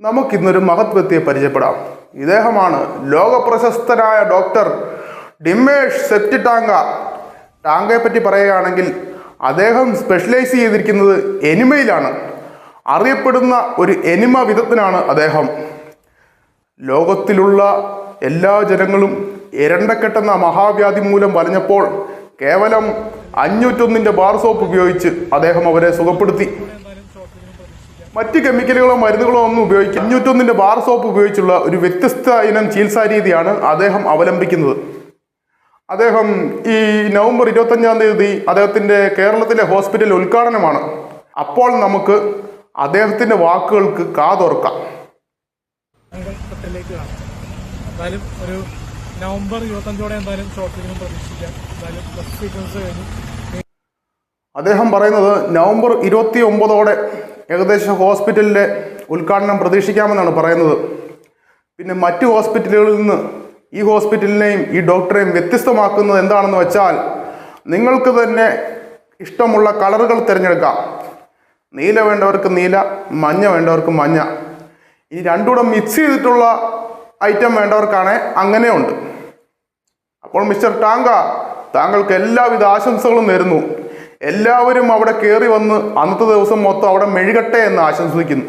നമുക്കിന്നൊരു മഹത് വ്യക്തിയെ പരിചയപ്പെടാം. ഇദ്ദേഹമാണ് ലോകപ്രശസ്തനായ ഡോക്ടർ ഡിമേഷ് സെപ്റ്റിടാങ്ക. ടാങ്കയെ പറ്റി പറയുകയാണെങ്കിൽ അദ്ദേഹം സ്പെഷ്യലൈസ് ചെയ്തിരിക്കുന്നത് എനിമയിലാണ്. അറിയപ്പെടുന്ന ഒരു എനിമ വിദഗ്ധനാണ് അദ്ദേഹം. ലോകത്തിലുള്ള എല്ലാ ജനങ്ങളും എരണ്ടക്കെട്ടെന്ന മഹാവ്യാധി മൂലം വലഞ്ഞപ്പോൾ കേവലം 501 ബാർ സോപ്പ് ഉപയോഗിച്ച് അദ്ദേഹം അവരെ സുഖപ്പെടുത്തി. മറ്റ് കെമിക്കലുകളോ മരുന്നുകളോ ഒന്നും ഉപയോഗിക്കുക 501 ബാർ സോപ്പ് ഉപയോഗിച്ചുള്ള ഒരു വ്യത്യസ്ത ഇനം ചികിത്സാ രീതിയാണ് അദ്ദേഹം അവലംബിക്കുന്നത്. അദ്ദേഹം ഈ നവംബർ 25-ാം തീയതി അദ്ദേഹത്തിൻ്റെ കേരളത്തിലെ ഹോസ്പിറ്റൽ ഉദ്ഘാടനമാണ്. അപ്പോൾ നമുക്ക് അദ്ദേഹത്തിൻ്റെ വാക്കുകൾക്ക് കാതോർക്കാം. ഒരു നവംബർ 25-ഓടെ എന്തായാലും ഷോപ്പിംഗ് പ്രതീക്ഷിക്കാം. അദ്ദേഹം പറയുന്നത് നവംബർ 29-ഓടെ ഏകദേശം ഹോസ്പിറ്റലിലെ ഉദ്ഘാടനം പ്രതീക്ഷിക്കാമെന്നാണ് പറയുന്നത്. പിന്നെ മറ്റ് ഹോസ്പിറ്റലുകളിൽ നിന്ന് ഈ ഹോസ്പിറ്റലിനെയും ഈ ഡോക്ടറെയും വ്യത്യസ്തമാക്കുന്നത് എന്താണെന്ന് വെച്ചാൽ, നിങ്ങൾക്ക് തന്നെ ഇഷ്ടമുള്ള കളറുകൾ തിരഞ്ഞെടുക്കാം. നീല വേണ്ടവർക്ക് നീല, മഞ്ഞ വേണ്ടവർക്ക് മഞ്ഞ. ഇനി രണ്ടുകൂടെ മിക്സ് ചെയ്തിട്ടുള്ള ഐറ്റം വേണ്ടവർക്കാണ് അങ്ങനെയുണ്ട്. അപ്പോൾ മിസ്റ്റർ ടാങ്ക, താങ്കൾക്ക് എല്ലാവിധ ആശംസകളും നേരുന്നു. എല്ലാവരും അവിടെ കയറി വന്ന് അന്നത്തെ ദിവസം മൊത്തം അവിടെ മെഴുകട്ടെ എന്ന് ആശംസിക്കുന്നു.